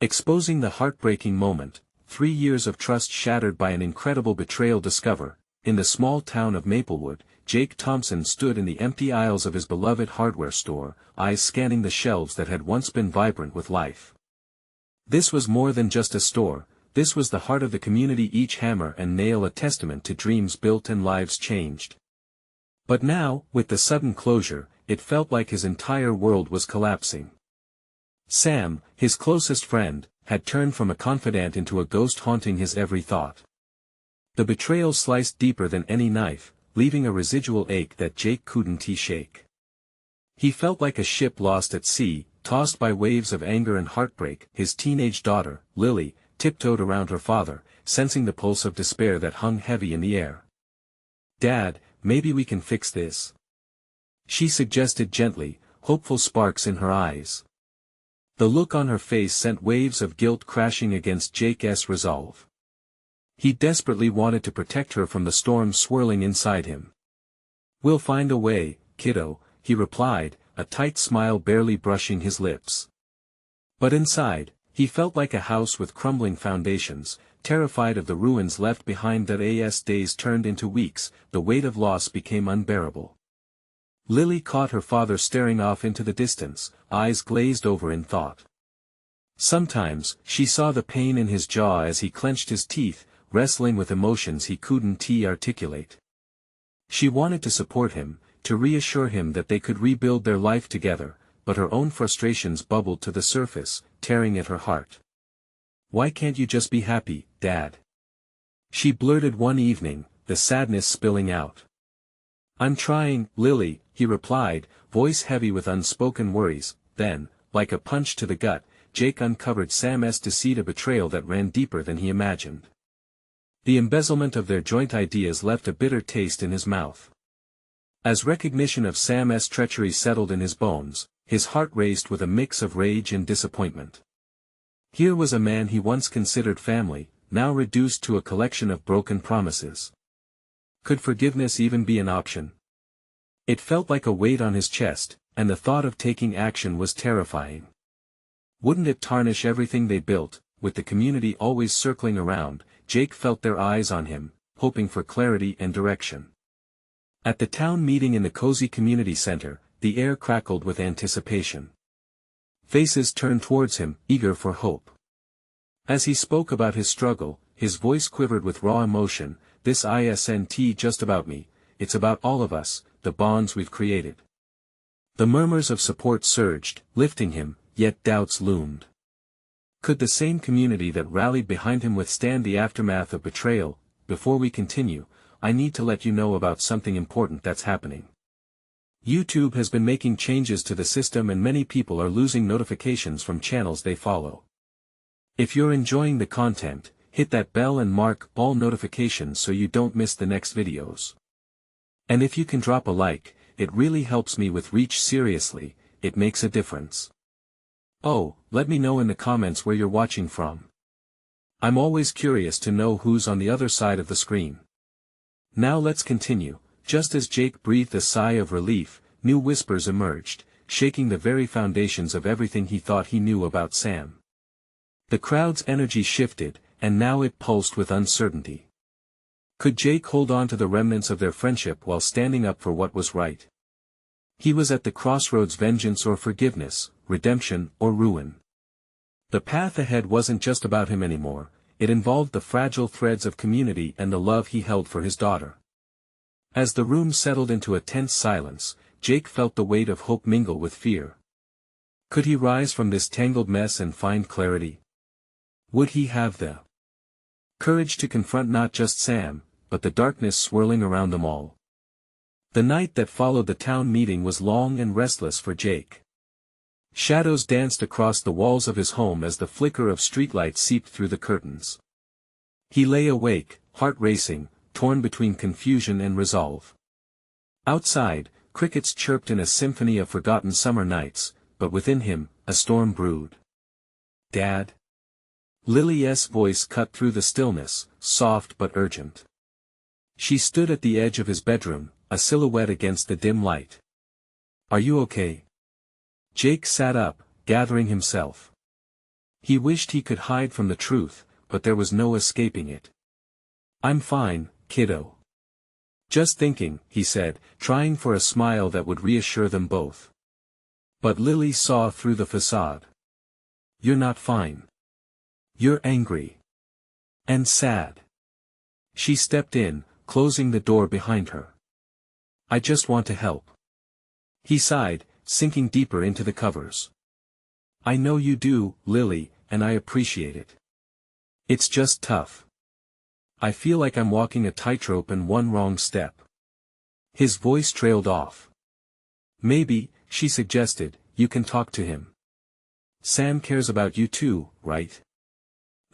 Exposing the heartbreaking moment, 3 years of trust shattered by an incredible betrayal. Discover, in the small town of Maplewood, Jake Thompson stood in the empty aisles of his beloved hardware store, eyes scanning the shelves that had once been vibrant with life. This was more than just a store, this was the heart of the community, each hammer and nail a testament to dreams built and lives changed. But now, with the sudden closure, it felt like his entire world was collapsing. Sam, his closest friend, had turned from a confidant into a ghost haunting his every thought. The betrayal sliced deeper than any knife, leaving a residual ache that Jake couldn't shake. He felt like a ship lost at sea, tossed by waves of anger and heartbreak. His teenage daughter, Lily, tiptoed around her father, sensing the pulse of despair that hung heavy in the air. "Dad, maybe we can fix this," she suggested gently, hopeful sparks in her eyes. The look on her face sent waves of guilt crashing against Jake's resolve. He desperately wanted to protect her from the storm swirling inside him. "We'll find a way, kiddo," he replied, a tight smile barely brushing his lips. But inside, he felt like a house with crumbling foundations, terrified of the ruins left behind. That as days turned into weeks, the weight of loss became unbearable. Lily caught her father staring off into the distance, eyes glazed over in thought. Sometimes, she saw the pain in his jaw as he clenched his teeth, wrestling with emotions he couldn't articulate. She wanted to support him, to reassure him that they could rebuild their life together, but her own frustrations bubbled to the surface, tearing at her heart. "Why can't you just be happy, Dad?" she blurted one evening, the sadness spilling out. "I'm trying, Lily," he replied, voice heavy with unspoken worries. Then, like a punch to the gut, Jake uncovered Sam's deceit, a betrayal that ran deeper than he imagined. The embezzlement of their joint ideas left a bitter taste in his mouth. As recognition of Sam's treachery settled in his bones, his heart raced with a mix of rage and disappointment. Here was a man he once considered family, now reduced to a collection of broken promises. Could forgiveness even be an option? It felt like a weight on his chest, and the thought of taking action was terrifying. Wouldn't it tarnish everything they built? With the community always circling around, Jake felt their eyes on him, hoping for clarity and direction. At the town meeting in the cozy community center, the air crackled with anticipation. Faces turned towards him, eager for hope. As he spoke about his struggle, his voice quivered with raw emotion. "This isn't just about me, it's about all of us, the bonds we've created." The murmurs of support surged, lifting him, yet doubts loomed. Could the same community that rallied behind him withstand the aftermath of betrayal? Before we continue, I need to let you know about something important that's happening. YouTube has been making changes to the system and many people are losing notifications from channels they follow. If you're enjoying the content, hit that bell and mark all notifications so you don't miss the next videos. And if you can drop a like, it really helps me with reach. Seriously, it makes a difference. Oh, let me know in the comments where you're watching from. I'm always curious to know who's on the other side of the screen. Now let's continue. Just as Jake breathed a sigh of relief, new whispers emerged, shaking the very foundations of everything he thought he knew about Sam. The crowd's energy shifted, and now it pulsed with uncertainty. Could Jake hold on to the remnants of their friendship while standing up for what was right? He was at the crossroads: vengeance or forgiveness, redemption or ruin. The path ahead wasn't just about him anymore, it involved the fragile threads of community and the love he held for his daughter. As the room settled into a tense silence, Jake felt the weight of hope mingle with fear. Could he rise from this tangled mess and find clarity? Would he have the courage to confront not just Sam, but the darkness swirling around them all? The night that followed the town meeting was long and restless for Jake. Shadows danced across the walls of his home as the flicker of streetlights seeped through the curtains. He lay awake, heart racing, torn between confusion and resolve. Outside, crickets chirped in a symphony of forgotten summer nights, but within him, a storm brewed. "Dad?" Lily's voice cut through the stillness, soft but urgent. She stood at the edge of his bedroom, a silhouette against the dim light. "Are you okay?" Jake sat up, gathering himself. He wished he could hide from the truth, but there was no escaping it. "I'm fine, kiddo. Just thinking," he said, trying for a smile that would reassure them both. But Lily saw through the facade. "You're not fine. You're angry. And sad." She stepped in, closing the door behind her. "I just want to help." He sighed, sinking deeper into the covers. "I know you do, Lily, and I appreciate it. It's just tough. I feel like I'm walking a tightrope and one wrong step." His voice trailed off. "Maybe," she suggested, "you can talk to him. Sam cares about you too, right?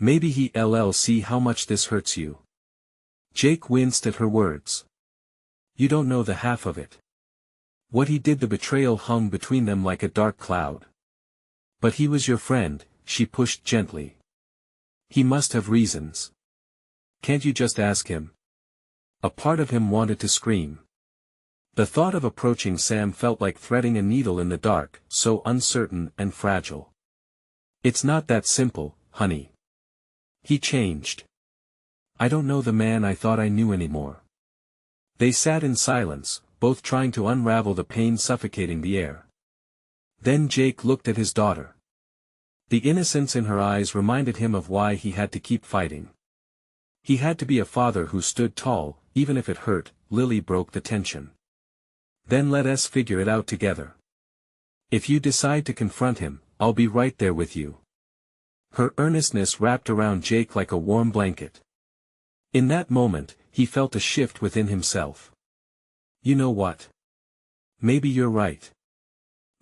Maybe he'll see how much this hurts you." Jake winced at her words. "You don't know the half of it. What he did, the betrayal hung between them like a dark cloud. But he was your friend," she pushed gently. "He must have reasons. Can't you just ask him?" A part of him wanted to scream. The thought of approaching Sam felt like threading a needle in the dark, so uncertain and fragile. "It's not that simple, honey. He changed. I don't know the man I thought I knew anymore." They sat in silence, both trying to unravel the pain suffocating the air. Then Jake looked at his daughter. The innocence in her eyes reminded him of why he had to keep fighting. He had to be a father who stood tall, even if it hurt. Lily broke the tension. "Then let us figure it out together. If you decide to confront him, I'll be right there with you." Her earnestness wrapped around Jake like a warm blanket. In that moment, he felt a shift within himself. "You know what? Maybe you're right.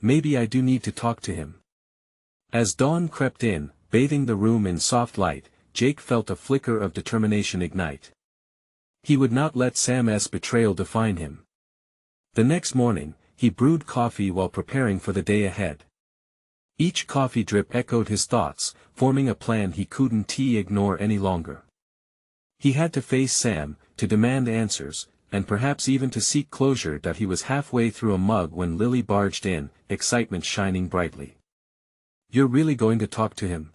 Maybe I do need to talk to him." As dawn crept in, bathing the room in soft light, Jake felt a flicker of determination ignite. He would not let Sam's betrayal define him. The next morning, he brewed coffee while preparing for the day ahead. Each coffee drip echoed his thoughts, forming a plan he couldn't ignore any longer. He had to face Sam, to demand answers, and perhaps even to seek closure. That he was halfway through a mug when Lily barged in, excitement shining brightly. "You're really going to talk to him?"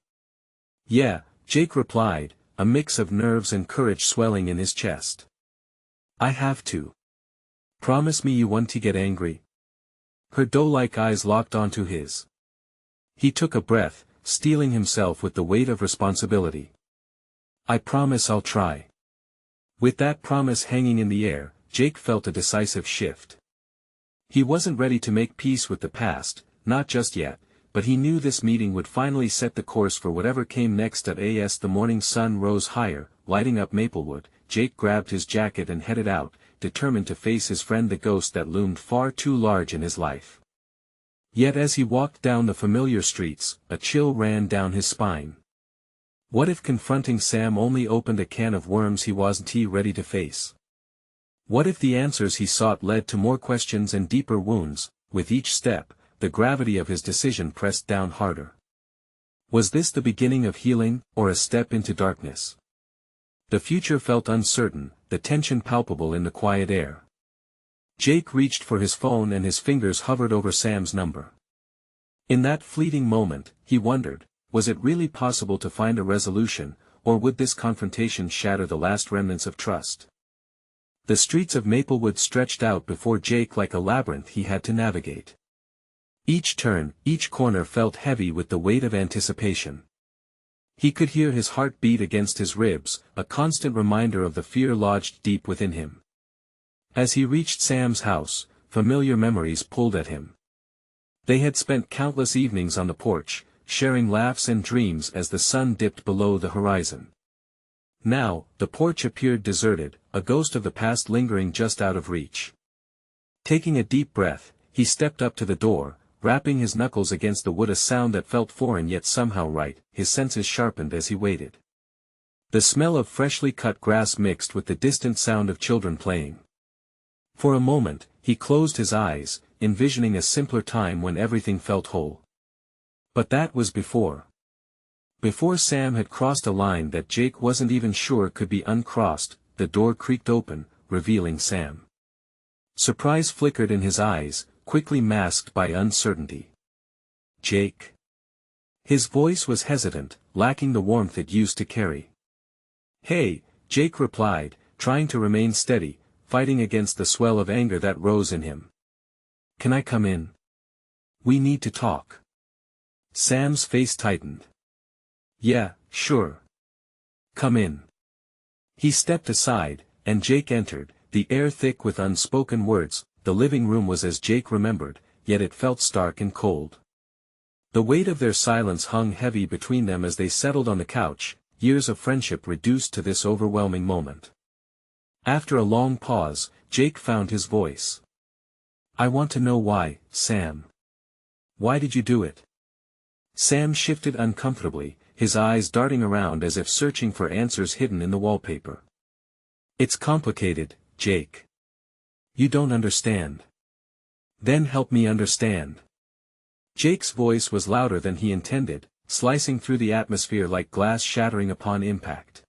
"Yeah," Jake replied, a mix of nerves and courage swelling in his chest. "I have to. Promise me you won't get angry." Her doe-like eyes locked onto his. He took a breath, steeling himself with the weight of responsibility. "I promise I'll try." With that promise hanging in the air, Jake felt a decisive shift. He wasn't ready to make peace with the past, not just yet, but he knew this meeting would finally set the course for whatever came next. As the morning sun rose higher, lighting up Maplewood, Jake grabbed his jacket and headed out, determined to face his friend, the ghost that loomed far too large in his life. Yet as he walked down the familiar streets, a chill ran down his spine. What if confronting Sam only opened a can of worms he wasn't ready to face? What if the answers he sought led to more questions and deeper wounds? With each step, the gravity of his decision pressed down harder. Was this the beginning of healing, or a step into darkness? The future felt uncertain, the tension palpable in the quiet air. Jake reached for his phone and his fingers hovered over Sam's number. In that fleeting moment, he wondered, was it really possible to find a resolution, or would this confrontation shatter the last remnants of trust? The streets of Maplewood stretched out before Jake like a labyrinth he had to navigate. Each turn, each corner felt heavy with the weight of anticipation. He could hear his heart beat against his ribs, a constant reminder of the fear lodged deep within him. As he reached Sam's house, familiar memories pulled at him. They had spent countless evenings on the porch, sharing laughs and dreams as the sun dipped below the horizon. Now, the porch appeared deserted, a ghost of the past lingering just out of reach. Taking a deep breath, he stepped up to the door, rapping his knuckles against the wood, a sound that felt foreign yet somehow right. His senses sharpened as he waited. The smell of freshly cut grass mixed with the distant sound of children playing. For a moment, he closed his eyes, envisioning a simpler time when everything felt whole. But that was before. Before Sam had crossed a line that Jake wasn't even sure could be uncrossed. The door creaked open, revealing Sam. Surprise flickered in his eyes, quickly masked by uncertainty. "Jake." His voice was hesitant, lacking the warmth it used to carry. "Hey," Jake replied, trying to remain steady, fighting against the swell of anger that rose in him. "Can I come in? We need to talk." Sam's face tightened. "Yeah, sure. Come in." He stepped aside, and Jake entered, the air thick with unspoken words. The living room was as Jake remembered, yet it felt stark and cold. The weight of their silence hung heavy between them as they settled on the couch, years of friendship reduced to this overwhelming moment. After a long pause, Jake found his voice. "I want to know why, Sam. Why did you do it?" Sam shifted uncomfortably, his eyes darting around as if searching for answers hidden in the wallpaper. "It's complicated, Jake. You don't understand." "Then help me understand." Jake's voice was louder than he intended, slicing through the atmosphere like glass shattering upon impact.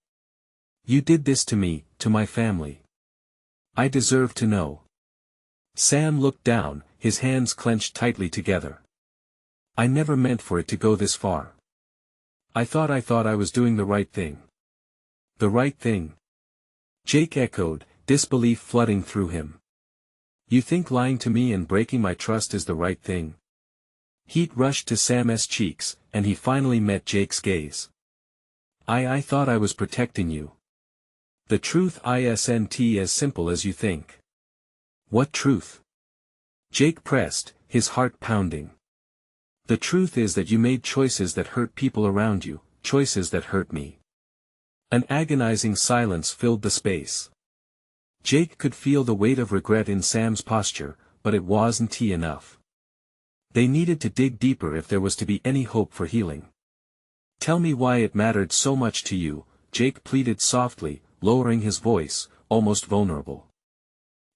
"You did this to me, to my family. I deserve to know." Sam looked down, his hands clenched tightly together. "I never meant for it to go this far. I thought I was doing the right thing." "The right thing?" Jake echoed, disbelief flooding through him. "You think lying to me and breaking my trust is the right thing?" Heat rushed to Sam's cheeks, and he finally met Jake's gaze. I thought I was protecting you. The truth isn't as simple as you think." "What truth?" Jake pressed, his heart pounding. "The truth is that you made choices that hurt people around you, choices that hurt me." An agonizing silence filled the space. Jake could feel the weight of regret in Sam's posture, but it wasn't enough. They needed to dig deeper if there was to be any hope for healing. "Tell me why it mattered so much to you," Jake pleaded softly, lowering his voice, almost vulnerable.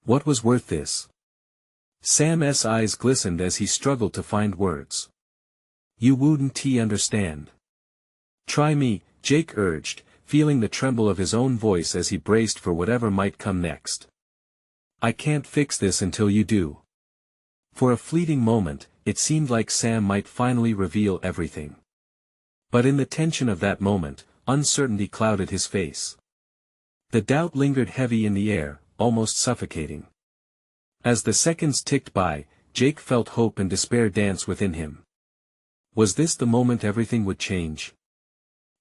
"What was worth this?" Sam's eyes glistened as he struggled to find words. "You wouldn't understand." "Try me," Jake urged, feeling the tremble of his own voice as he braced for whatever might come next. "I can't fix this until you do." For a fleeting moment, it seemed like Sam might finally reveal everything. But in the tension of that moment, uncertainty clouded his face. The doubt lingered heavy in the air, almost suffocating. As the seconds ticked by, Jake felt hope and despair dance within him. Was this the moment everything would change?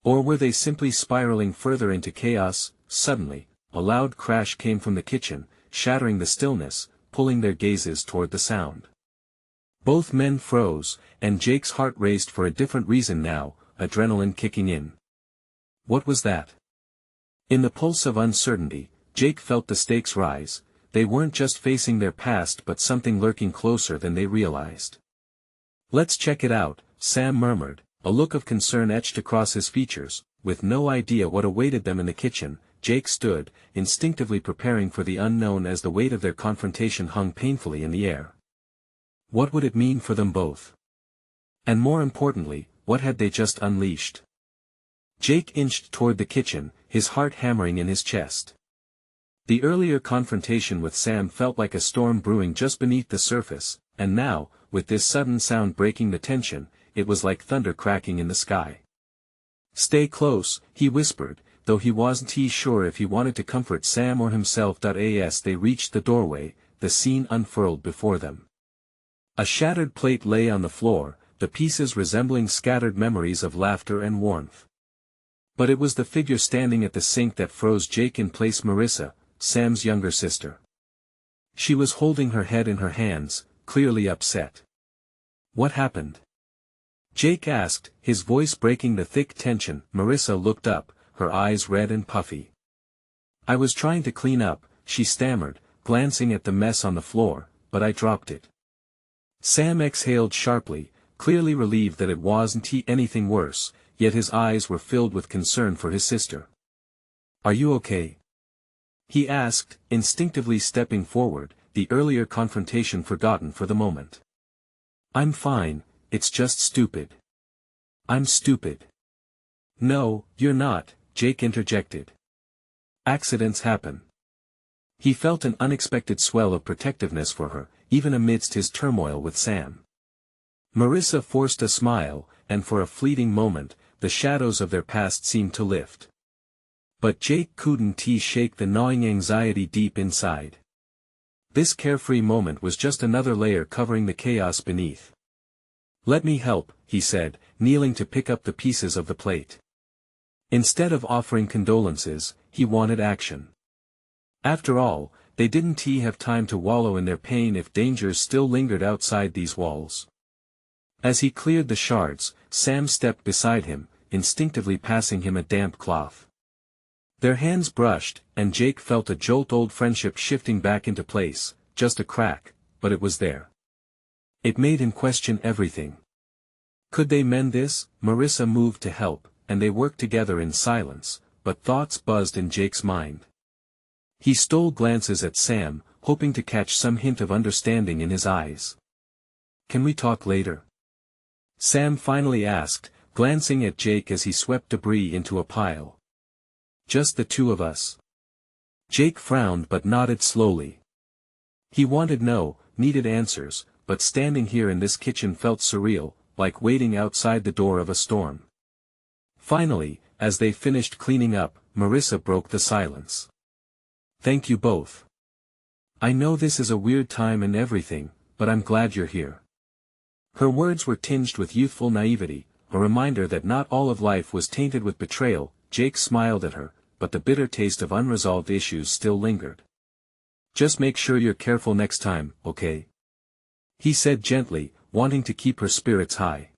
Or were they simply spiraling further into chaos? Suddenly, a loud crash came from the kitchen, shattering the stillness, pulling their gazes toward the sound. Both men froze, and Jake's heart raced for a different reason now, adrenaline kicking in. What was that? In the pulse of uncertainty, Jake felt the stakes rise. They weren't just facing their past but something lurking closer than they realized. "Let's check it out," Sam murmured, a look of concern etched across his features. With no idea what awaited them in the kitchen, Jake stood, instinctively preparing for the unknown as the weight of their confrontation hung painfully in the air. What would it mean for them both? And more importantly, what had they just unleashed? Jake inched toward the kitchen, his heart hammering in his chest. The earlier confrontation with Sam felt like a storm brewing just beneath the surface, and now, with this sudden sound breaking the tension, it was like thunder cracking in the sky. "Stay close," he whispered, though he wasn't sure if he wanted to comfort Sam or himself. As they reached the doorway, the scene unfurled before them. A shattered plate lay on the floor, the pieces resembling scattered memories of laughter and warmth. But it was the figure standing at the sink that froze Jake in place. Marissa, Sam's younger sister. She was holding her head in her hands, clearly upset. "What happened?" Jake asked, his voice breaking the thick tension. Marissa looked up, her eyes red and puffy. "I was trying to clean up," she stammered, glancing at the mess on the floor, "but I dropped it." Sam exhaled sharply, clearly relieved that it wasn't anything worse, yet his eyes were filled with concern for his sister. "Are you okay?" he asked, instinctively stepping forward, the earlier confrontation forgotten for the moment. "I'm fine, it's just stupid." "I'm stupid." "No, you're not," Jake interjected. "Accidents happen." He felt an unexpected swell of protectiveness for her, even amidst his turmoil with Sam. Marissa forced a smile, and for a fleeting moment, the shadows of their past seemed to lift. But Jake couldn't shake the gnawing anxiety deep inside. This carefree moment was just another layer covering the chaos beneath. "Let me help," he said, kneeling to pick up the pieces of the plate. Instead of offering condolences, he wanted action. After all, they didn't have time to wallow in their pain if dangers still lingered outside these walls. As he cleared the shards, Sam stepped beside him, instinctively passing him a damp cloth. Their hands brushed, and Jake felt a jolt, old friendship shifting back into place, just a crack, but it was there. It made him question everything. Could they mend this? Marissa moved to help, and they worked together in silence, but thoughts buzzed in Jake's mind. He stole glances at Sam, hoping to catch some hint of understanding in his eyes. "Can we talk later?" Sam finally asked, glancing at Jake as he swept debris into a pile. "Just the two of us." Jake frowned but nodded slowly. He needed answers, but standing here in this kitchen felt surreal, like waiting outside the door of a storm. Finally, as they finished cleaning up, Marissa broke the silence. "Thank you both. I know this is a weird time and everything, but I'm glad you're here." Her words were tinged with youthful naivety, a reminder that not all of life was tainted with betrayal. Jake smiled at her, but the bitter taste of unresolved issues still lingered. "Just make sure you're careful next time, okay?" he said gently, wanting to keep her spirits high.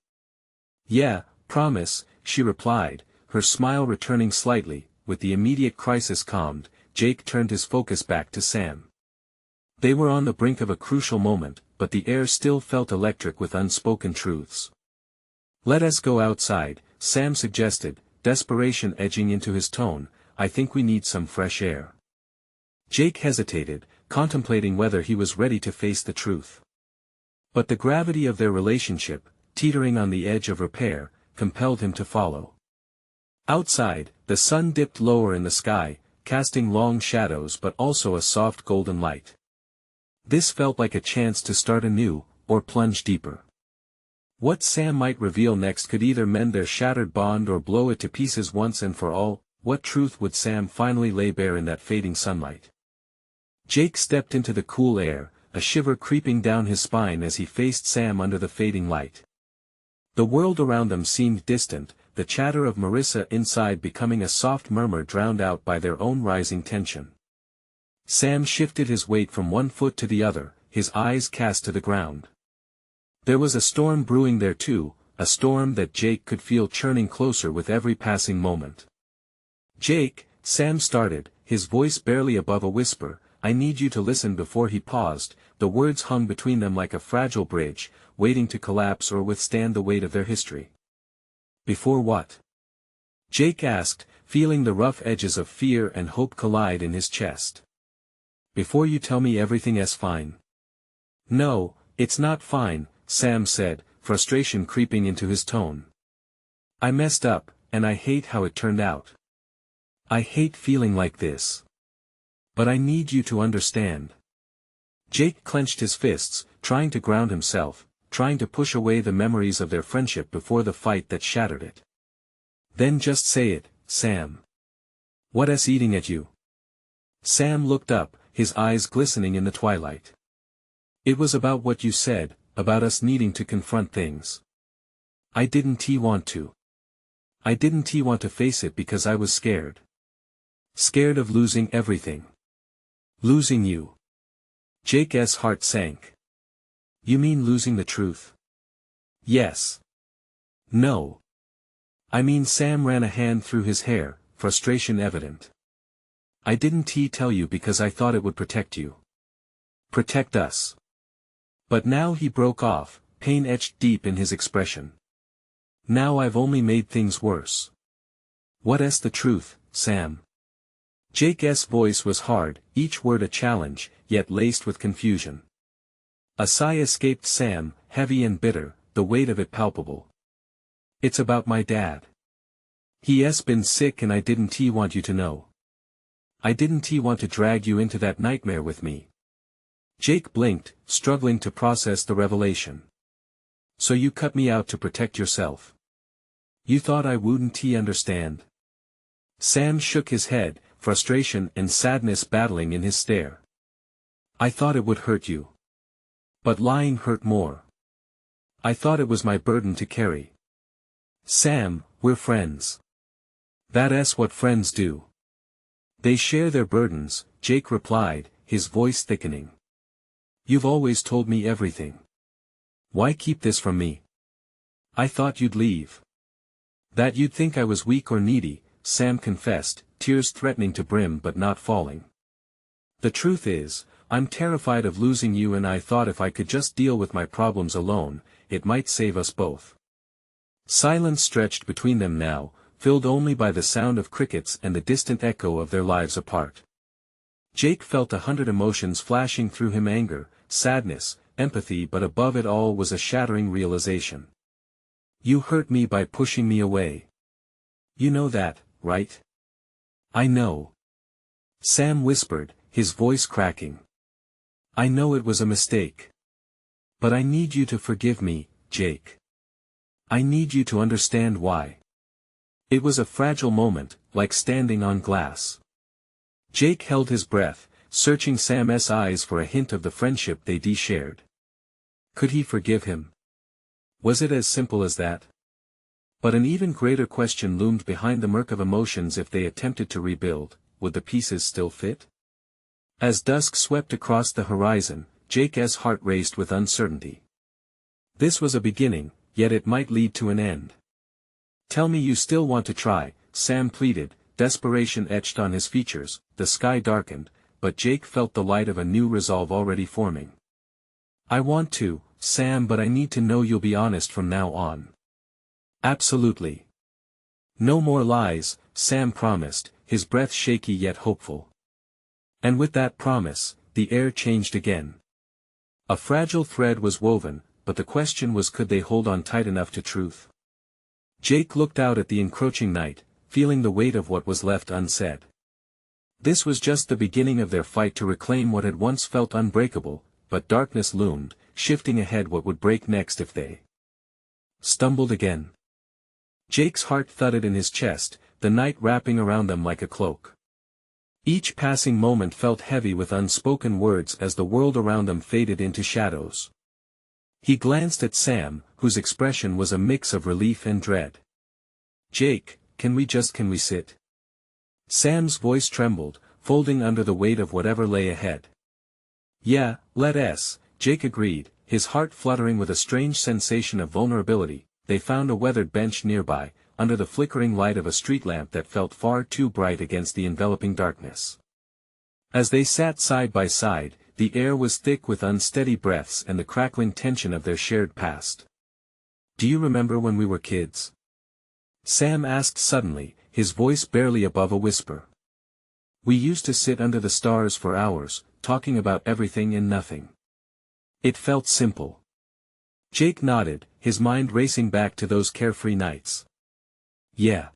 "Yeah, promise," she replied, her smile returning slightly. With the immediate crisis calmed, Jake turned his focus back to Sam. They were on the brink of a crucial moment, but the air still felt electric with unspoken truths. "Let us go outside," Sam suggested, desperation edging into his tone. "I think we need some fresh air." Jake hesitated, contemplating whether he was ready to face the truth. But the gravity of their relationship, teetering on the edge of repair, compelled him to follow. Outside, the sun dipped lower in the sky, casting long shadows but also a soft golden light. This felt like a chance to start anew, or plunge deeper. What Sam might reveal next could either mend their shattered bond or blow it to pieces once and for all. What truth would Sam finally lay bare in that fading sunlight? Jake stepped into the cool air, a shiver creeping down his spine as he faced Sam under the fading light. The world around them seemed distant, the chatter of Marissa inside becoming a soft murmur drowned out by their own rising tension. Sam shifted his weight from one foot to the other, his eyes cast to the ground. There was a storm brewing there too, a storm that Jake could feel churning closer with every passing moment. "Jake," Sam started, his voice barely above a whisper, "I need you to listen." Before he paused, the words hung between them like a fragile bridge, waiting to collapse or withstand the weight of their history. "Before what?" Jake asked, feeling the rough edges of fear and hope collide in his chest. "Before you tell me everything's fine." "No, it's not fine," Sam said, frustration creeping into his tone. "I messed up, and I hate how it turned out. I hate feeling like this. But I need you to understand." Jake clenched his fists, trying to ground himself, trying to push away the memories of their friendship before the fight that shattered it. "Then just say it, Sam. What's eating at you?" Sam looked up, his eyes glistening in the twilight. "It was about what you said, about us needing to confront things. I didn't want to. I didn't want to face it because I was scared. Scared of losing everything. Losing you." Jake's heart sank. "You mean losing the truth?" "Yes. No. I mean," Sam ran a hand through his hair, frustration evident. "I didn't tell you because I thought it would protect you. Protect us." But now he broke off, pain etched deep in his expression. "Now I've only made things worse." "What's the truth, Sam?" Jake's voice was hard, each word a challenge, yet laced with confusion. A sigh escaped Sam, heavy and bitter, the weight of it palpable. "It's about my dad. He's been sick and I didn't want you to know. I didn't want to drag you into that nightmare with me." Jake blinked, struggling to process the revelation. "So you cut me out to protect yourself?" You thought I wouldn't understand? Sam shook his head, frustration and sadness battling in his stare. I thought it would hurt you. But lying hurt more. I thought it was my burden to carry. Sam, we're friends. That's what friends do. They share their burdens, Jake replied, his voice thickening. You've always told me everything. Why keep this from me? I thought you'd leave. That you'd think I was weak or needy, Sam confessed, tears threatening to brim but not falling. The truth is, I'm terrified of losing you, and I thought if I could just deal with my problems alone, it might save us both. Silence stretched between them now, filled only by the sound of crickets and the distant echo of their lives apart. Jake felt 100 emotions flashing through him: anger, sadness, empathy, but above it all was a shattering realization. You hurt me by pushing me away. You know that, right? I know. Sam whispered, his voice cracking. I know it was a mistake. But I need you to forgive me, Jake. I need you to understand why. It was a fragile moment, like standing on glass. Jake held his breath, searching Sam's eyes for a hint of the friendship they'd shared. Could he forgive him? Was it as simple as that? But an even greater question loomed behind the murk of emotions. If they attempted to rebuild, would the pieces still fit? As dusk swept across the horizon, Jake's heart raced with uncertainty. This was a beginning, yet it might lead to an end. Tell me you still want to try, Sam pleaded, desperation etched on his features. The sky darkened, but Jake felt the light of a new resolve already forming. I want to, Sam, but I need to know you'll be honest from now on. Absolutely. No more lies, Sam promised, his breath shaky yet hopeful. And with that promise, the air changed again. A fragile thread was woven, but the question was, could they hold on tight enough to truth? Jake looked out at the encroaching night, feeling the weight of what was left unsaid. This was just the beginning of their fight to reclaim what had once felt unbreakable, but darkness loomed, shifting ahead. What would break next if they stumbled again? Jake's heart thudded in his chest, the night wrapping around them like a cloak. Each passing moment felt heavy with unspoken words as the world around them faded into shadows. He glanced at Sam, whose expression was a mix of relief and dread. Jake, can we sit? Sam's voice trembled, folding under the weight of whatever lay ahead. Yeah, let's, Jake agreed, his heart fluttering with a strange sensation of vulnerability. They found a weathered bench nearby, under the flickering light of a street lamp that felt far too bright against the enveloping darkness. As they sat side by side, the air was thick with unsteady breaths and the crackling tension of their shared past. Do you remember when we were kids? Sam asked suddenly, his voice barely above a whisper. We used to sit under the stars for hours, talking about everything and nothing. It felt simple. Jake nodded, his mind racing back to those carefree nights. Yeah.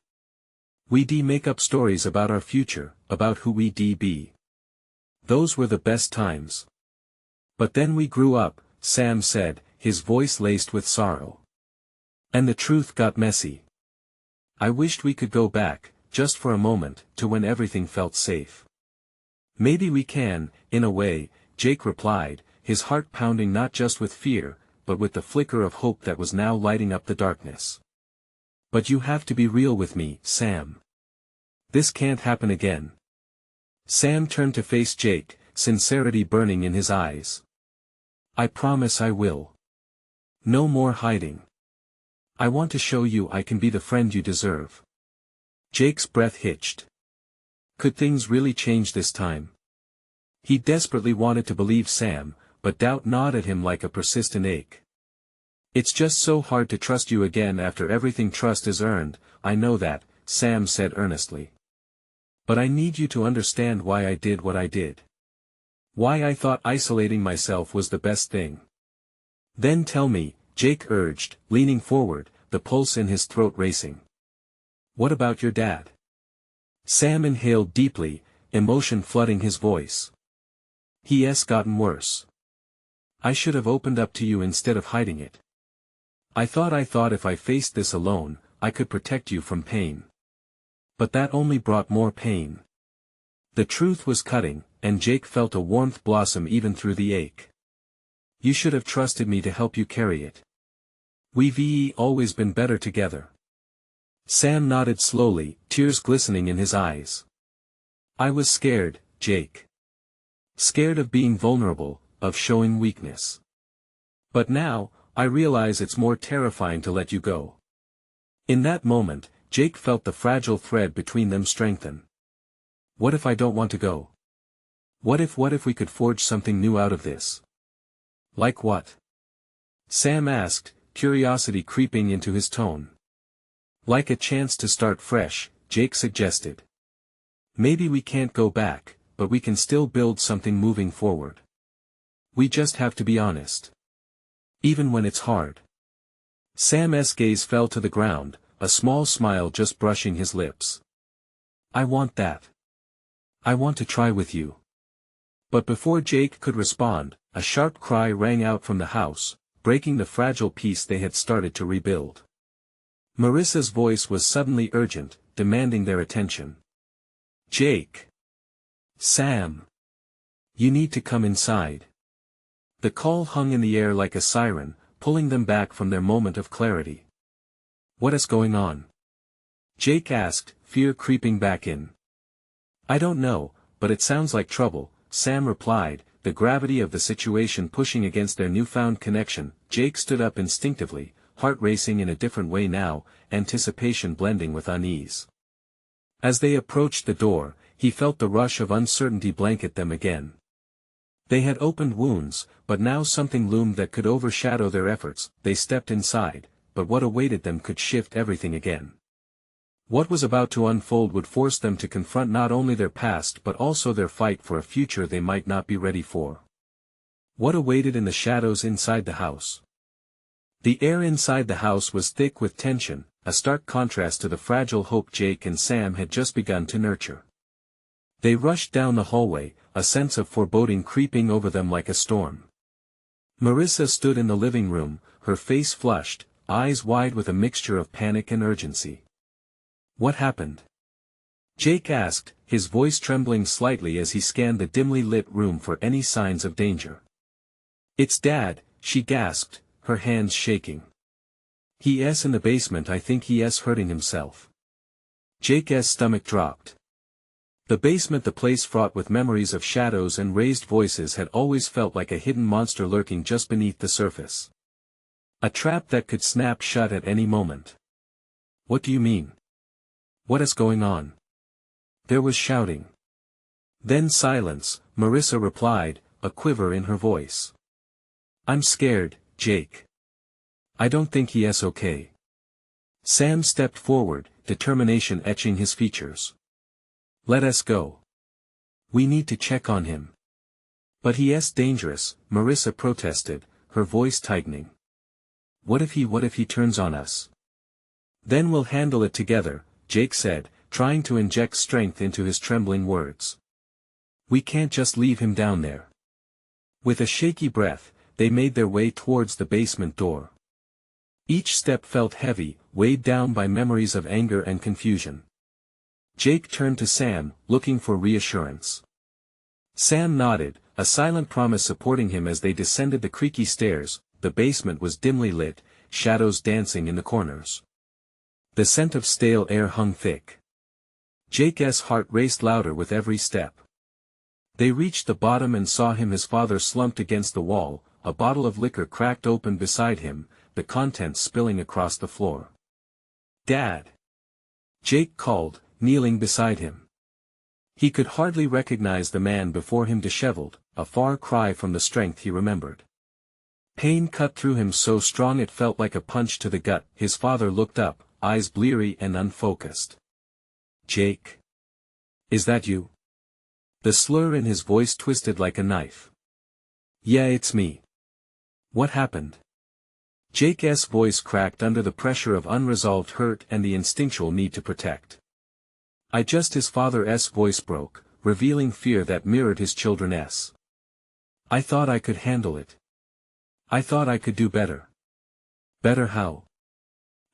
We'd make up stories about our future, about who we'd be. Those were the best times. But then we grew up, Sam said, his voice laced with sorrow. And the truth got messy. I wished we could go back, just for a moment, to when everything felt safe. Maybe we can, in a way, Jake replied, his heart pounding not just with fear, but with the flicker of hope that was now lighting up the darkness. But you have to be real with me, Sam. This can't happen again. Sam turned to face Jake, sincerity burning in his eyes. I promise I will. No more hiding. I want to show you I can be the friend you deserve. Jake's breath hitched. Could things really change this time? He desperately wanted to believe Sam, but doubt gnawed at him like a persistent ache. It's just so hard to trust you again after everything trust is earned. I know that, Sam said earnestly. But I need you to understand why I did what I did. Why I thought isolating myself was the best thing. Then tell me, Jake urged, leaning forward, the pulse in his throat racing. What about your dad? Sam inhaled deeply, emotion flooding his voice. He's gotten worse. I should have opened up to you instead of hiding it. I thought if I faced this alone, I could protect you from pain. But that only brought more pain. The truth was cutting, and Jake felt a warmth blossom even through the ache. You should have trusted me to help you carry it. We've always been better together. Sam nodded slowly, tears glistening in his eyes. I was scared, Jake. Scared of being vulnerable, of showing weakness. But now, I realize it's more terrifying to let you go. In that moment, Jake felt the fragile thread between them strengthen. What if I don't want to go? What if we could forge something new out of this? Like what? Sam asked, curiosity creeping into his tone. Like a chance to start fresh, Jake suggested. Maybe we can't go back, but we can still build something moving forward. We just have to be honest. Even when it's hard. Sam's gaze fell to the ground, a small smile just brushing his lips. I want that. I want to try with you. But before Jake could respond, a sharp cry rang out from the house, breaking the fragile peace they had started to rebuild. Marissa's voice was suddenly urgent, demanding their attention. Jake. Sam. You need to come inside. The call hung in the air like a siren, pulling them back from their moment of clarity. What is going on? Jake asked, fear creeping back in. I don't know, but it sounds like trouble, Sam replied, the gravity of the situation pushing against their newfound connection. Jake stood up instinctively, heart racing in a different way now, anticipation blending with unease. As they approached the door, he felt the rush of uncertainty blanket them again. They had opened wounds, but now something loomed that could overshadow their efforts. They stepped inside, but what awaited them could shift everything again. What was about to unfold would force them to confront not only their past but also their fight for a future they might not be ready for. What awaited in the shadows inside the house? The air inside the house was thick with tension, a stark contrast to the fragile hope Jake and Sam had just begun to nurture. They rushed down the hallway, a sense of foreboding creeping over them like a storm. Marissa stood in the living room, her face flushed, eyes wide with a mixture of panic and urgency. What happened? Jake asked, his voice trembling slightly as he scanned the dimly lit room for any signs of danger. It's Dad, she gasped, her hands shaking. He's in the basement. I think he's hurting himself. Jake's stomach dropped. The basement, the place fraught with memories of shadows and raised voices, had always felt like a hidden monster lurking just beneath the surface. A trap that could snap shut at any moment. What do you mean? What is going on? There was shouting. Then silence. Marissa replied, a quiver in her voice. I'm scared, Jake. I don't think he's okay. Sam stepped forward, determination etching his features. Let us go. We need to check on him. But he's dangerous, Marissa protested, her voice tightening. What if he turns on us? Then we'll handle it together, Jake said, trying to inject strength into his trembling words. We can't just leave him down there. With a shaky breath, they made their way towards the basement door. Each step felt heavy, weighed down by memories of anger and confusion. Jake turned to Sam, looking for reassurance. Sam nodded, a silent promise supporting him as they descended the creaky stairs. The basement was dimly lit, shadows dancing in the corners. The scent of stale air hung thick. Jake's heart raced louder with every step. They reached the bottom and saw his father slumped against the wall, a bottle of liquor cracked open beside him, the contents spilling across the floor. Dad! Jake called, kneeling beside him. He could hardly recognize the man before him, disheveled, a far cry from the strength he remembered. Pain cut through him so strong it felt like a punch to the gut. His father looked up, eyes bleary and unfocused. Jake? Is that you? The slur in his voice twisted like a knife. Yeah, it's me. What happened? Jake's voice cracked under the pressure of unresolved hurt and the instinctual need to protect. His father's voice broke, revealing fear that mirrored his children's. I thought I could handle it. I thought I could do better. Better how?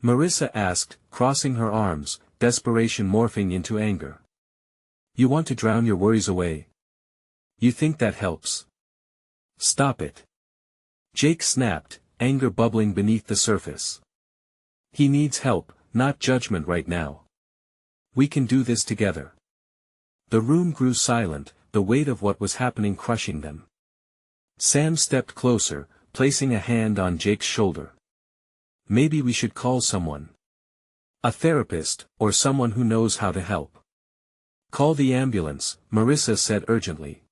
Marissa asked, crossing her arms, desperation morphing into anger. You want to drown your worries away? You think that helps? Stop it. Jake snapped, anger bubbling beneath the surface. He needs help, not judgment right now. We can do this together. The room grew silent, the weight of what was happening crushing them. Sam stepped closer, placing a hand on Jake's shoulder. Maybe we should call someone. A therapist, or someone who knows how to help. Call the ambulance, Marissa said urgently.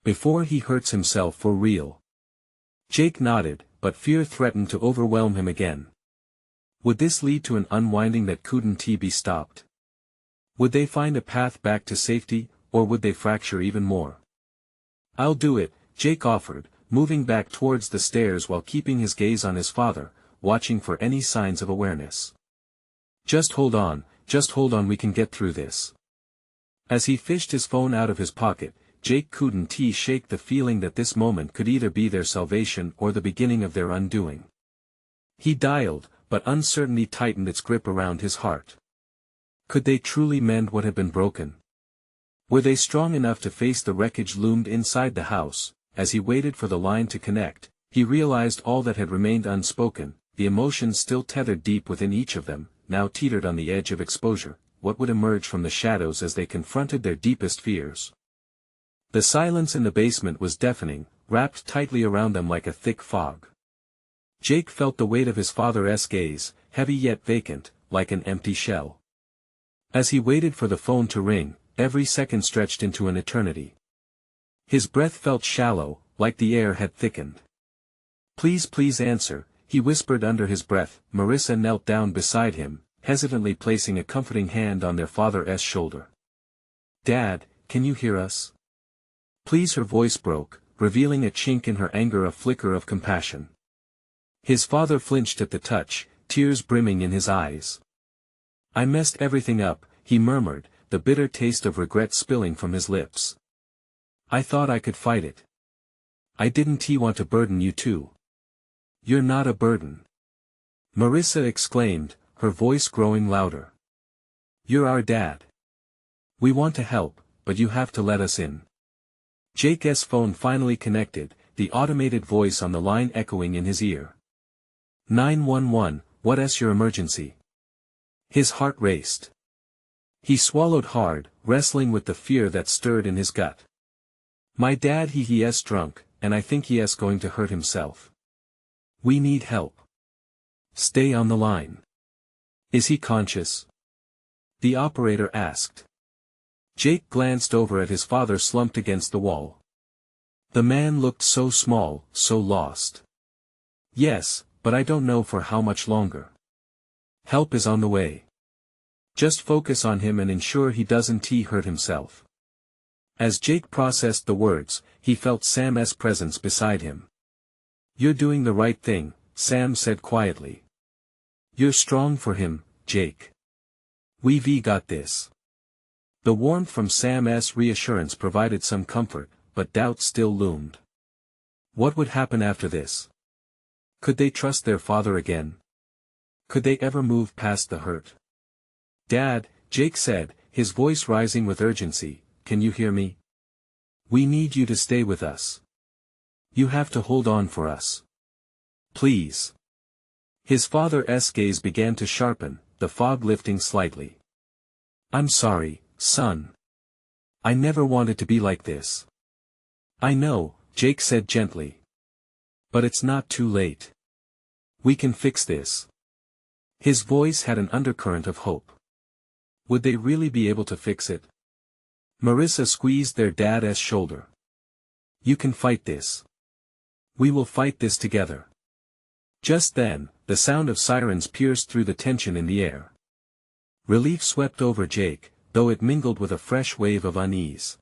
Before he hurts himself for real. Jake nodded, but fear threatened to overwhelm him again. Would this lead to an unwinding that couldn't be stopped? Would they find a path back to safety, or would they fracture even more? I'll do it, Jake offered, moving back towards the stairs while keeping his gaze on his father, watching for any signs of awareness. Just hold on, we can get through this. As he fished his phone out of his pocket, Jake couldn't shake the feeling that this moment could either be their salvation or the beginning of their undoing. He dialed, but uncertainty tightened its grip around his heart. Could they truly mend what had been broken? Were they strong enough to face the wreckage loomed inside the house? As he waited for the line to connect, he realized all that had remained unspoken, the emotions still tethered deep within each of them, now teetered on the edge of exposure. What would emerge from the shadows as they confronted their deepest fears? The silence in the basement was deafening, wrapped tightly around them like a thick fog. Jake felt the weight of his father's gaze, heavy yet vacant, like an empty shell. As he waited for the phone to ring, every second stretched into an eternity. His breath felt shallow, like the air had thickened. Please answer, he whispered under his breath. Marissa knelt down beside him, hesitantly placing a comforting hand on their father's shoulder. Dad, can you hear us? Please, her voice broke, revealing a chink in her anger, a flicker of compassion. His father flinched at the touch, tears brimming in his eyes. I messed everything up, he murmured, the bitter taste of regret spilling from his lips. I thought I could fight it. I didn't want to burden you too. You're not a burden. Marissa exclaimed, her voice growing louder. You're our dad. We want to help, but you have to let us in. Jake's phone finally connected, the automated voice on the line echoing in his ear. 911, what's your emergency? His heart raced. He swallowed hard, wrestling with the fear that stirred in his gut. My dad he's drunk, and I think he's going to hurt himself. We need help. Stay on the line. Is he conscious? The operator asked. Jake glanced over at his father slumped against the wall. The man looked so small, so lost. Yes, but I don't know for how much longer. Help is on the way. Just focus on him and ensure he doesn't hurt himself. As Jake processed the words, he felt Sam's presence beside him. You're doing the right thing, Sam said quietly. You're strong for him, Jake. We've got this. The warmth from Sam's reassurance provided some comfort, but doubt still loomed. What would happen after this? Could they trust their father again? Could they ever move past the hurt? Dad, Jake said, his voice rising with urgency, can you hear me? We need you to stay with us. You have to hold on for us. Please. His father's gaze began to sharpen, the fog lifting slightly. I'm sorry, son. I never wanted to be like this. I know, Jake said gently. But it's not too late. We can fix this. His voice had an undercurrent of hope. Would they really be able to fix it? Marissa squeezed their dad's shoulder. You can fight this. We will fight this together. Just then, the sound of sirens pierced through the tension in the air. Relief swept over Jake, though it mingled with a fresh wave of unease.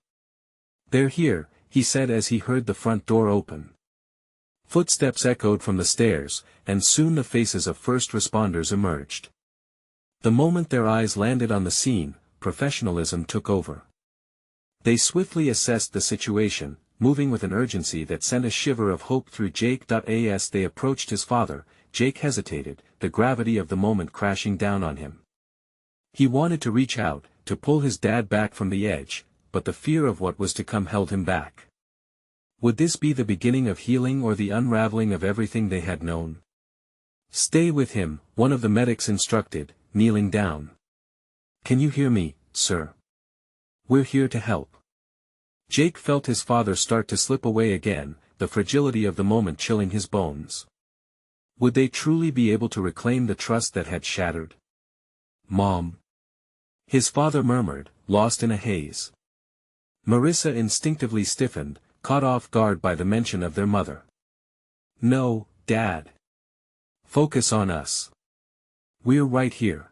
They're here, he said as he heard the front door open. Footsteps echoed from the stairs, and soon the faces of first responders emerged. The moment their eyes landed on the scene, professionalism took over. They swiftly assessed the situation, moving with an urgency that sent a shiver of hope through Jake. As they approached his father, Jake hesitated, the gravity of the moment crashing down on him. He wanted to reach out, to pull his dad back from the edge, but the fear of what was to come held him back. Would this be the beginning of healing or the unraveling of everything they had known? "Stay with him," one of the medics instructed, kneeling down. "Can you hear me, sir? We're here to help." Jake felt his father start to slip away again, the fragility of the moment chilling his bones. Would they truly be able to reclaim the trust that had shattered? "Mom," his father murmured, lost in a haze. Marissa instinctively stiffened, caught off guard by the mention of their mother. "No, Dad. Focus on us. We're right here."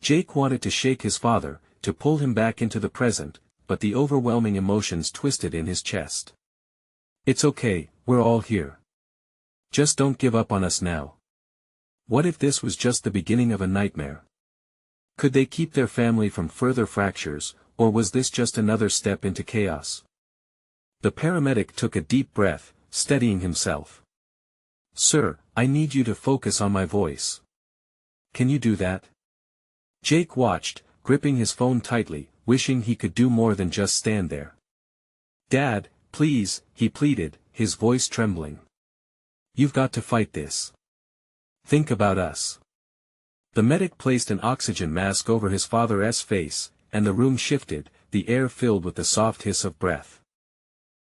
Jake wanted to shake his father, to pull him back into the present, but the overwhelming emotions twisted in his chest. "It's okay, we're all here. Just don't give up on us now." What if this was just the beginning of a nightmare? Could they keep their family from further fractures, or was this just another step into chaos? The paramedic took a deep breath, steadying himself. "Sir, I need you to focus on my voice. Can you do that?" Jake watched, gripping his phone tightly, wishing he could do more than just stand there. "Dad, please," he pleaded, his voice trembling. "You've got to fight this. Think about us." The medic placed an oxygen mask over his father's face, and the room shifted, the air filled with the soft hiss of breath.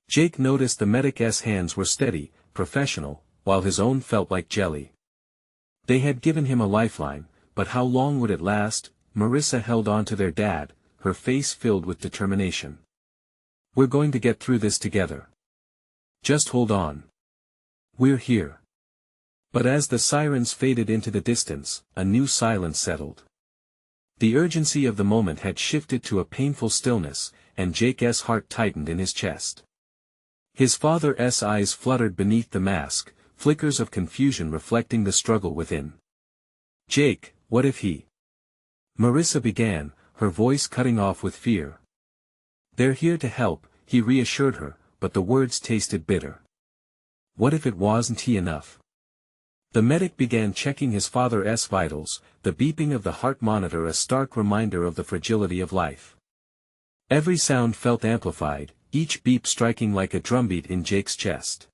Jake noticed the medic's hands were steady, professional, while his own felt like jelly. They had given him a lifeline, but how long would it last? Marissa held on to their dad, her face filled with determination. "We're going to get through this together. Just hold on. We're here." But as the sirens faded into the distance, a new silence settled. The urgency of the moment had shifted to a painful stillness, and Jake's heart tightened in his chest. His father's eyes fluttered beneath the mask, flickers of confusion reflecting the struggle within. "Jake, what if he—" Marissa began, her voice cutting off with fear. "They're here to help," he reassured her, but the words tasted bitter. What if it wasn't enough? The medic began checking his father's vitals, the beeping of the heart monitor a stark reminder of the fragility of life. Every sound felt amplified, each beep striking like a drumbeat in Jake's chest.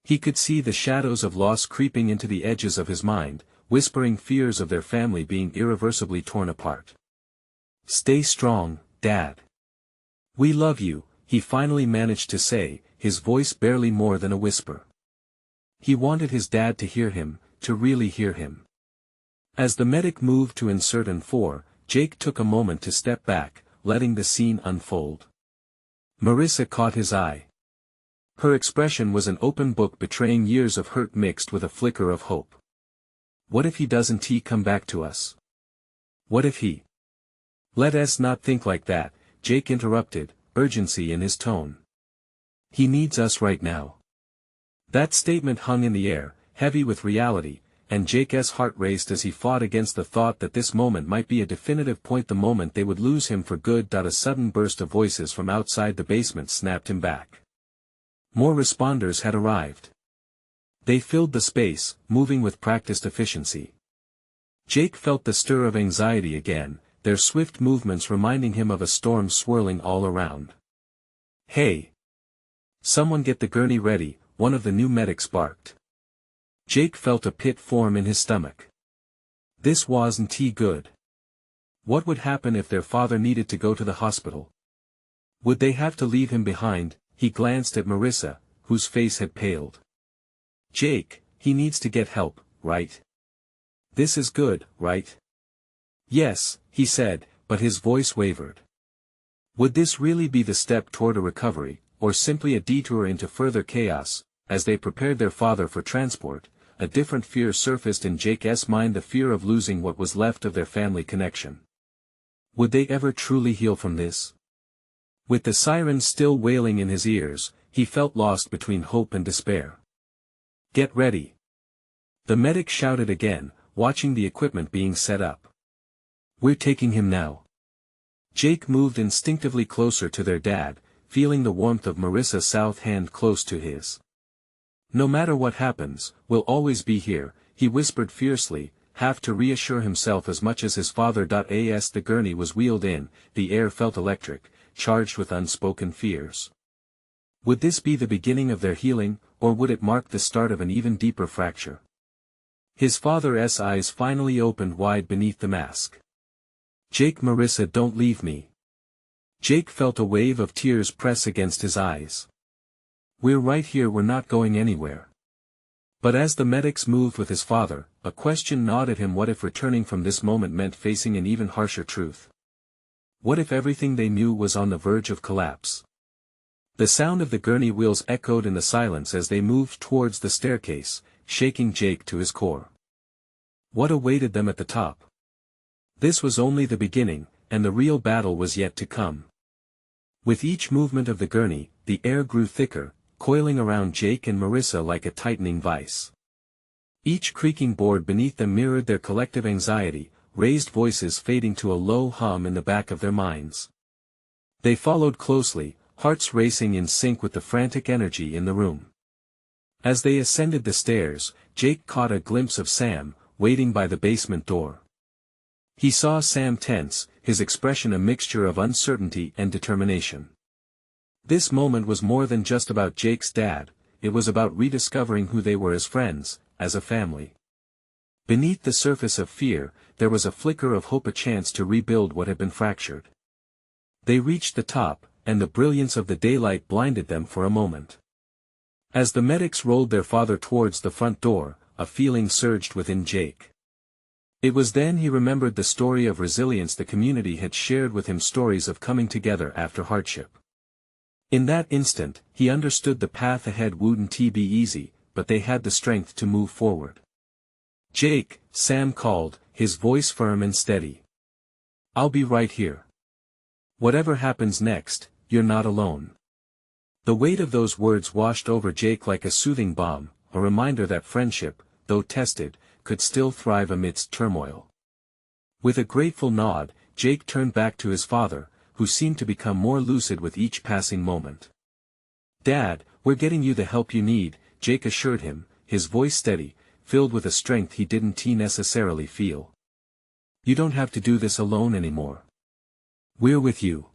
He could see the shadows of loss creeping into the edges of his mind, whispering fears of their family being irreversibly torn apart. "Stay strong, Dad. We love you," he finally managed to say, his voice barely more than a whisper. He wanted his dad to hear him, to really hear him. As the medic moved to insert N4, Jake took a moment to step back, letting the scene unfold. Marissa caught his eye. Her expression was an open book betraying years of hurt mixed with a flicker of hope. "What if he doesn't come back to us? What if he—" "Let us not think like that," Jake interrupted, urgency in his tone. "He needs us right now." That statement hung in the air, heavy with reality, and Jake's heart raced as he fought against the thought that this moment might be a definitive point, the moment they would lose him for good. A sudden burst of voices from outside the basement snapped him back. More responders had arrived. They filled the space, moving with practiced efficiency. Jake felt the stir of anxiety again, their swift movements reminding him of a storm swirling all around. "Hey! Someone get the gurney ready," one of the new medics barked. Jake felt a pit form in his stomach. This wasn't good. What would happen if their father needed to go to the hospital? Would they have to leave him behind? He glanced at Marissa, whose face had paled. "Jake, he needs to get help, right? This is good, right?" "Yes," he said, but his voice wavered. Would this really be the step toward a recovery, or simply a detour into further chaos? As they prepared their father for transport, a different fear surfaced in Jake's mind, the fear of losing what was left of their family connection. Would they ever truly heal from this? With the sirens still wailing in his ears, he felt lost between hope and despair. "Get ready!" The medic shouted again, watching the equipment being set up. "We're taking him now." Jake moved instinctively closer to their dad, feeling the warmth of Marissa's south hand close to his. "No matter what happens, we'll always be here," he whispered fiercely, half to reassure himself as much as his father. As the gurney was wheeled in, the air felt electric, charged with unspoken fears. Would this be the beginning of their healing, or would it mark the start of an even deeper fracture? His father's eyes finally opened wide beneath the mask. "Jake, Marissa, don't leave me." Jake felt a wave of tears press against his eyes. "We're right here, we're not going anywhere." But as the medics moved with his father, a question gnawed at him: what if returning from this moment meant facing an even harsher truth? What if everything they knew was on the verge of collapse? The sound of the gurney wheels echoed in the silence as they moved towards the staircase, shaking Jake to his core. What awaited them at the top? This was only the beginning, and the real battle was yet to come. With each movement of the gurney, the air grew thicker, coiling around Jake and Marissa like a tightening vice. Each creaking board beneath them mirrored their collective anxiety, raised voices fading to a low hum in the back of their minds. They followed closely, hearts racing in sync with the frantic energy in the room. As they ascended the stairs, Jake caught a glimpse of Sam, waiting by the basement door. He saw Sam tense, his expression a mixture of uncertainty and determination. This moment was more than just about Jake's dad, it was about rediscovering who they were as friends, as a family. Beneath the surface of fear, there was a flicker of hope, a chance to rebuild what had been fractured. They reached the top, and the brilliance of the daylight blinded them for a moment. As the medics rolled their father towards the front door, a feeling surged within Jake. It was then he remembered the story of resilience the community had shared with him, stories of coming together after hardship. In that instant, he understood the path ahead wouldn't be easy, but they had the strength to move forward. "Jake," Sam called, his voice firm and steady. "I'll be right here. Whatever happens next, you're not alone." The weight of those words washed over Jake like a soothing balm, a reminder that friendship, though tested, could still thrive amidst turmoil. With a grateful nod, Jake turned back to his father, who seemed to become more lucid with each passing moment. "Dad, we're getting you the help you need," Jake assured him, his voice steady, filled with a strength he didn't necessarily feel. "You don't have to do this alone anymore. We're with you."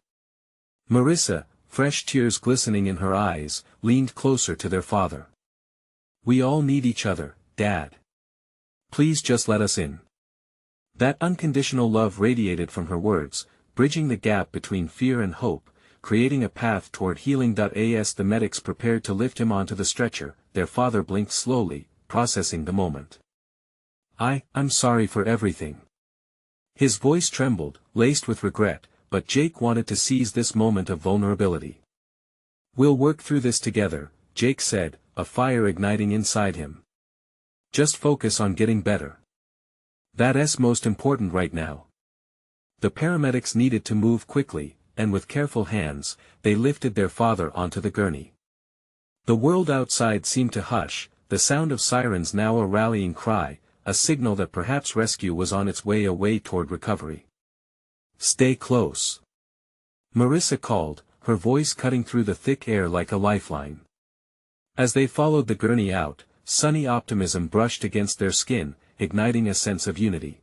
Marissa, fresh tears glistening in her eyes, leaned closer to their father. "We all need each other, Dad. Please just let us in." That unconditional love radiated from her words, bridging the gap between fear and hope, creating a path toward healing. As the medics prepared to lift him onto the stretcher, their father blinked slowly, processing the moment. I'm sorry for everything." His voice trembled, laced with regret, but Jake wanted to seize this moment of vulnerability. "We'll work through this together," Jake said, a fire igniting inside him. "Just focus on getting better. That's most important right now." The paramedics needed to move quickly, and with careful hands, they lifted their father onto the gurney. The world outside seemed to hush, the sound of sirens now a rallying cry, a signal that perhaps rescue was on its way away toward recovery. "Stay close," Marissa called, her voice cutting through the thick air like a lifeline. As they followed the gurney out, sunny optimism brushed against their skin, igniting a sense of unity.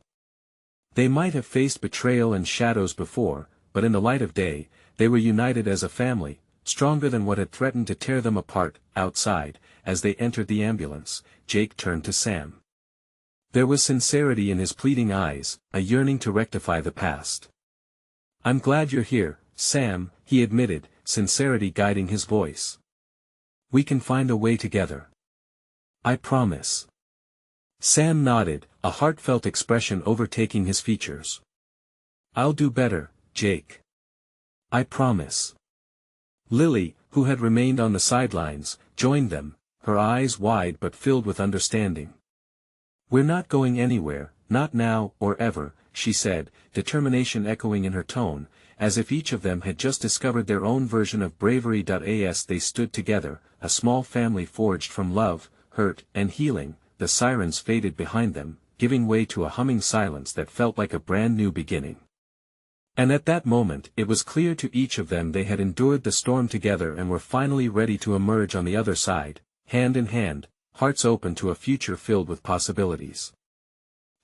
They might have faced betrayal and shadows before, but in the light of day, they were united as a family, stronger than what had threatened to tear them apart. Outside, as they entered the ambulance, Jake turned to Sam. There was sincerity in his pleading eyes, a yearning to rectify the past. "I'm glad you're here, Sam," he admitted, sincerity guiding his voice. "We can find a way together. I promise." Sam nodded, a heartfelt expression overtaking his features. "I'll do better, Jake. I promise." Lily, who had remained on the sidelines, joined them, her eyes wide but filled with understanding. "We're not going anywhere, not now or ever," she said, determination echoing in her tone, as if each of them had just discovered their own version of bravery. As they stood together, a small family forged from love, hurt, and healing, the sirens faded behind them, giving way to a humming silence that felt like a brand new beginning. And at that moment it was clear to each of them they had endured the storm together and were finally ready to emerge on the other side, hand in hand, hearts open to a future filled with possibilities.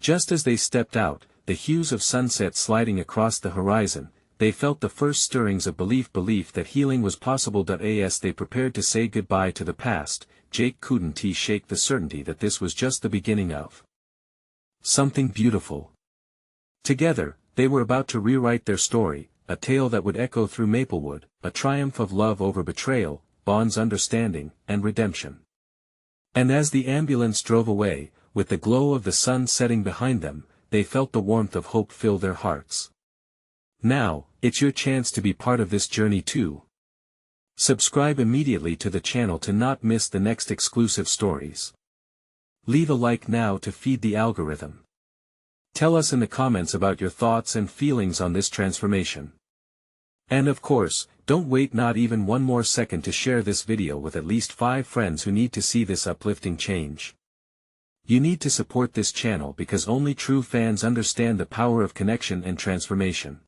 Just as they stepped out, the hues of sunset sliding across the horizon, they felt the first stirrings of belief that healing was possible. As they prepared to say goodbye to the past, Jake couldn't shake the certainty that this was just the beginning of something beautiful. Together, they were about to rewrite their story, a tale that would echo through Maplewood, a triumph of love over betrayal, bonds, understanding, and redemption. And as the ambulance drove away, with the glow of the sun setting behind them, they felt the warmth of hope fill their hearts. Now, it's your chance to be part of this journey too. Subscribe immediately to the channel to not miss the next exclusive stories. Leave a like now to feed the algorithm. Tell us in the comments about your thoughts and feelings on this transformation. And of course, don't wait not even one more second to share this video with at least 5 friends who need to see this uplifting change. You need to support this channel because only true fans understand the power of connection and transformation.